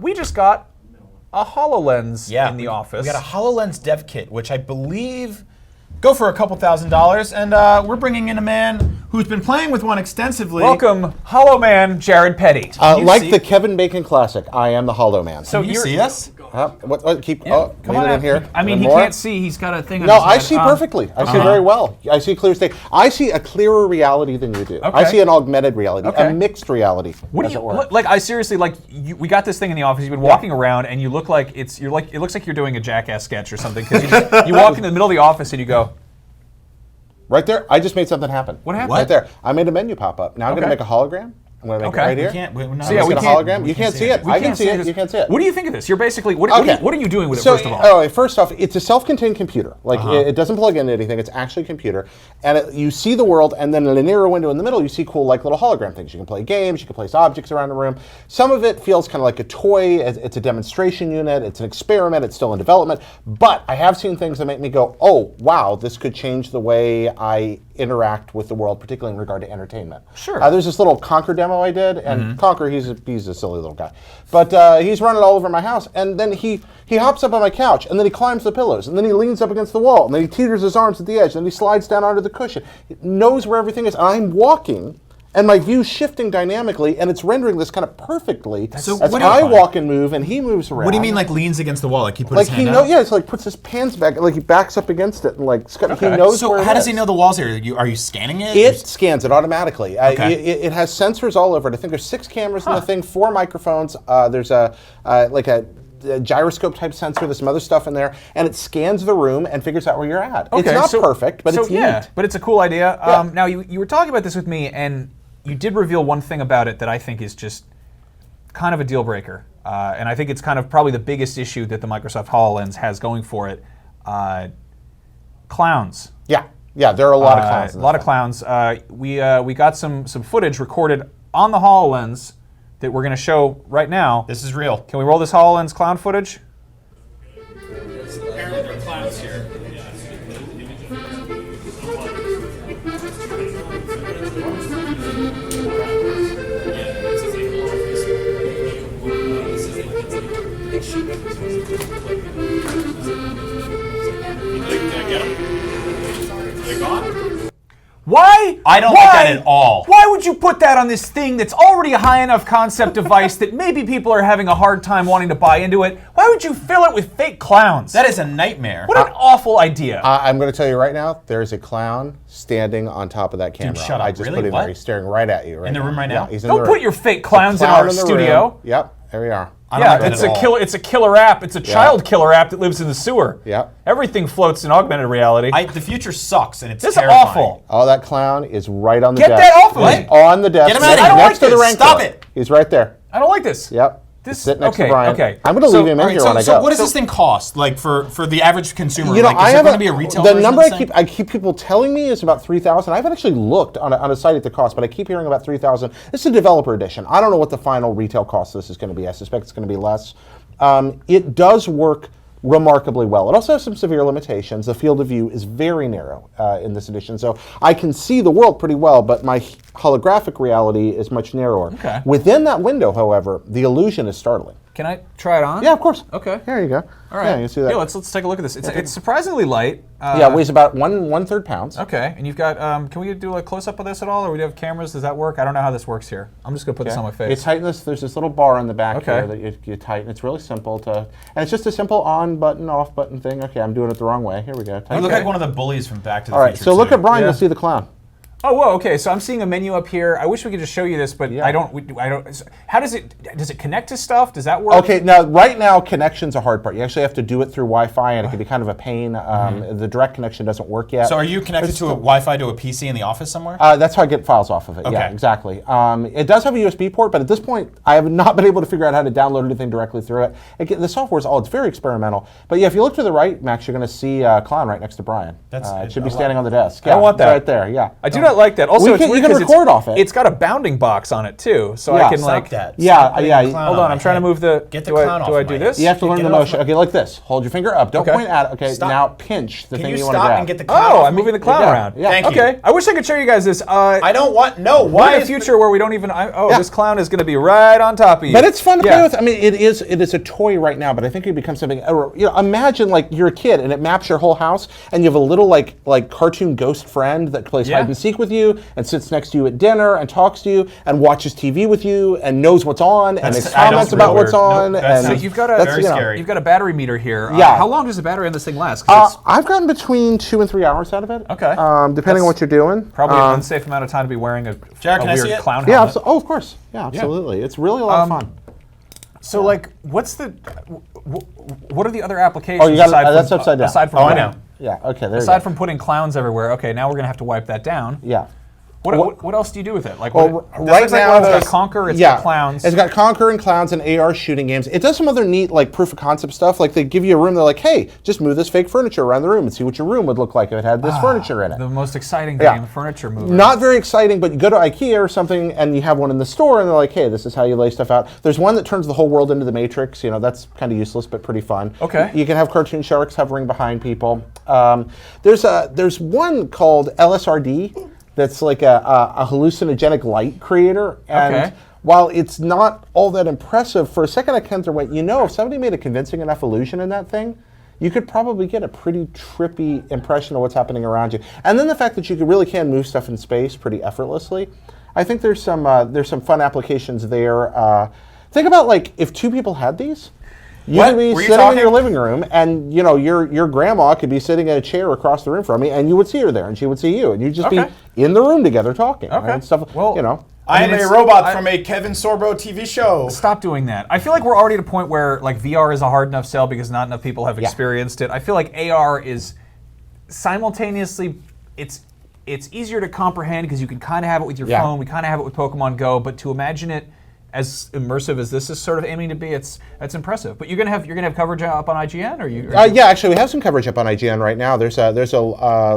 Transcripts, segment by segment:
we just got a HoloLens in the office. We got a HoloLens dev kit, which I believe go for a couple $1,000s, and we're bringing in a man who's been playing with one extensively. Welcome, Hollow Man Jared Petty. Like the Kevin Bacon classic, I am the Hollow Man. So you see us? Keep come on in here. I mean, he can't see. He's got a thing on No, his head. I see perfectly. I see very well. I see clear state. I see a clearer reality than you do. Okay. I see an augmented reality, a mixed reality. What do you like? I seriously like. We got this thing in the office. You've been walking around, and you look like it looks like you're doing a Jackass sketch or something. Because you walk in the middle of the office and you go. Right there, I just made something happen. What happened? Right there, I made a menu pop up. Now I'm going to make a hologram. I'm going to make it right here. We can't. We hologram. You can't see it. I can see it. You can't see it. What do you think of this? You're basically what are you doing with it? First of all, first off, it's a self-contained computer. Like it doesn't plug into anything. It's actually a computer, and you see the world, and then in a narrow window in the middle, you see cool like little hologram things. You can play games. You can place objects around the room. Some of it feels kind of like a toy. It's a demonstration unit. It's an experiment. It's still in development. But I have seen things that make me go, oh wow, this could change the way I interact with the world, particularly in regard to entertainment. Sure. There's this little Conquer demo I did, and Conquer, he's a silly little guy. But he's running all over my house, and then he hops up on my couch, and then he climbs the pillows, and then he leans up against the wall, and then he teeters his arms at the edge, and then he slides down onto the cushion. It knows where everything is, and I'm walking, and my view's shifting dynamically, and it's rendering this kind of perfectly as I walk and move, and he moves around. What do you mean, like leans against the wall? Like he puts his hand out? Yeah, it's like puts his hands back, like he backs up against it, and like he knows where it is. So how does he know the walls here? Are you scanning it? It scans it automatically. It has sensors all over it. I think there's 6 cameras in the thing, 4 microphones. There's a gyroscope type sensor, there's some other stuff in there, and it scans the room and figures out where you're at. Okay, it's not perfect, but it's neat. But it's a cool idea. Now you were talking about this with me, and you did reveal one thing about it that I think is just kind of a deal breaker, and I think it's kind of probably the biggest issue that the Microsoft HoloLens has going for it. Clowns. Yeah, there are a lot of clowns. A lot of clowns. We got some footage recorded on the HoloLens that we're going to show right now. This is real. Can we roll this HoloLens clown footage? Apparently there are clowns here. Why? I don't like that at all. Why would you put that on this thing that's already a high enough concept device that maybe people are having a hard time wanting to buy into it? Why would you fill it with fake clowns? That is a nightmare. What an awful idea. I'm going to tell you right now, there's a clown standing on top of that camera. Dude, shut up. I just Really? put him What? there. He's staring right at you. In the room right now? Yeah, he's in the Don't room. put your fake clowns in Clown our the studio. room. Yep, there we are. Yeah, it's a killer. It's a killer app. It's a child killer app that lives in the sewer. Yep. Everything floats in augmented reality. The future sucks, and it's This is terrifying. awful. Oh, that clown is right on the Get desk. that off of He's me. on the desk. Get him out of next here. I don't next like to the this. rank Stop code. it. He's right there. I don't like this. Yep. This Sit next okay, to Brian. okay. I'm going to leave him in here when I go. So what does this thing cost? Like for the average consumer? You know, like, is there going to be a retail the version number of this thing? I keep people telling me is about $3,000. I haven't actually looked on a site at the cost, but I keep hearing about $3,000. This is a developer edition. I don't know what the final retail cost of this is going to be. I suspect it's going to be less. It does work remarkably well. It also has some severe limitations. The field of view is very narrow in this edition, so I can see the world pretty well, but my holographic reality is much narrower. Okay. Within that window, however, the illusion is startling. Can I try it on? Yeah, of course. Okay. Here you go. All right. Yeah, you see that. Yeah, let's take a look at this. It's surprisingly light. Yeah, it weighs about one third pounds. Okay, and you've got. Can we do a close up of this at all, or we do have cameras? Does that work? I don't know how this works here. I'm just gonna put this on my face. You tighten this. There's this little bar on the back Okay. here that you tighten. It's really simple to, and it's just a simple on button, off button thing. Okay, I'm doing it the wrong way. Here we go. You look like one of the bullies from Back to the All right, Future. so look too. at Brian. Yeah. You'll see the clown. Oh, whoa. Okay, so I'm seeing a menu up here. I wish we could just show you this, but I don't. How does it connect to stuff? Does that work? Okay, now right now connection's a hard part. You actually have to do it through Wi-Fi, and it can be kind of a pain. The direct connection doesn't work yet. So are you connected to a Wi-Fi to a PC in the office somewhere? That's how I get files off of it. Yeah, Okay. exactly. It does have a USB port, but at this point, I have not been able to figure out how to download anything directly through it. The software's it's very experimental. But yeah, if you look to the right, Max, you're going to see Clown right next to Brian. It should be standing on the desk. I don't want that. Right there. Yeah. I do quite like that. Also, it's you weird can 'cause record off it. It's got a bounding box on it too, so Yeah. I can Stop like. that. Yeah, Stop putting yeah, the clown Hold on, I'm my trying to head. move the. Get the do clown I, off do I my do head. this? You have to learn Get the it off motion. my- Okay, like this. Hold your finger up. Don't Okay. point at it. Okay, Stop. now pinch the Can thing you you want to stop grab. and get the clown Oh, off I'm me? moving the clown Yeah, around. yeah. Thank you. Okay, I wish I could show you guys this. I don't want. No. We're Why in a is future where we don't even. Yeah. This clown is going to be right on top of you. But it's fun to Yeah. play with. I mean, it is a toy right now, but I think it becomes something. Imagine like you're a kid and it maps your whole house, and you have a little like cartoon ghost friend that plays Yeah. hide and seek with you and sits next to you at dinner and talks to you and watches TV with you and knows what's on and makes comments about what's on. Nope, that's and So you've got a very scary. You've got a battery meter here. Yeah. How long does the battery on this thing last? 'Cause it's I've gotten between 2 and 3 hours out of it. Okay. Depending That's on what you're doing. probably an unsafe amount of time to be wearing a Jared, can I weird see it? clown Yeah. helmet. Oh, of course. Yeah, absolutely. It's really a lot of fun. So like, what's the? What are the other applications? Oh, you got aside from, that's upside down. Aside from Oh, I putting- know. Yeah. Okay. There you Aside go. from putting clowns everywhere, okay, now we're gonna have to wipe that down. Yeah. What else do you do with it? Like, Well, what, this right looks like now one of there's those Conquer. It's yeah, got clowns. It's got Conquer and clowns and AR shooting games. It does some other neat like proof of concept stuff. Like they give you a room. They're like, hey, just move this fake furniture around the room and see what your room would look like if it had this furniture in it. the most exciting Yeah. game, furniture mover. Not very exciting, but you go to IKEA or something and you have one in the store and they're like, hey, this is how you lay stuff out. There's one that turns the whole world into the Matrix. That's kind of useless but pretty fun. Okay. You can have cartoon sharks hovering behind people. There's one called LSRD that's like a hallucinogenic light creator. And Okay. while it's not all that impressive, for a second I kind of went, if somebody made a convincing enough illusion in that thing, you could probably get a pretty trippy impression of what's happening around you. And then the fact that you really can move stuff in space pretty effortlessly. I think there's some fun applications there. Think about like if two people had these. You What? could be Were you sitting in talking? your living room, and your grandma could be sitting in a chair across the room from me, and you would see her there, and she would see you, and you'd just Okay. be in the room together talking. Okay. And stuff. Well, I am mean, a it's- robot from a Kevin Sorbo TV show. Stop doing that. I feel like we're already at a point where like VR is a hard enough sell because not enough people have experienced it. I feel like AR is simultaneously it's easier to comprehend because you can kind of have it with your Yeah. phone. We kind of have it with Pokemon Go, but to imagine it as immersive as this is sort of aiming to be, that's impressive. But you're gonna have coverage up on IGN, or you? Yeah, actually, we have some coverage up on IGN right now. There's a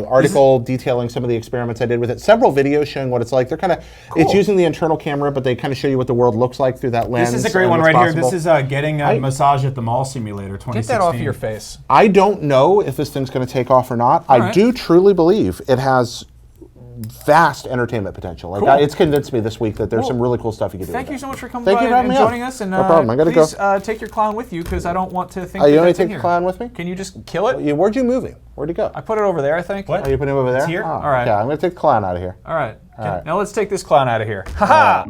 article detailing some of the experiments I did with it. Several videos showing what it's like. They're kind of it's using the internal camera, but they kind of show you what the world looks like through that lens. This is a great and one what's right here. possible. This is getting a massage at the mall simulator 2016. Get that off your face. I don't know if this thing's going to take off or not. I right. do truly believe it has vast entertainment potential. Like Cool. it's convinced me this week that there's Well, some really cool stuff you can do. Thank with you it. so much for coming Thank by you for having and me on. joining us. And No problem. I gotta please, go. take your clown with you because I don't want to think. Are you that going that's to in take the here. clown with me? Can you just kill it? Where'd you move him? Where'd he go? I put it over there, I think. What? Are you putting him over there? here? Oh, All right. Okay, I'm going to take the clown out of here. All right. All right. Now let's take this clown out of here. Ha ha!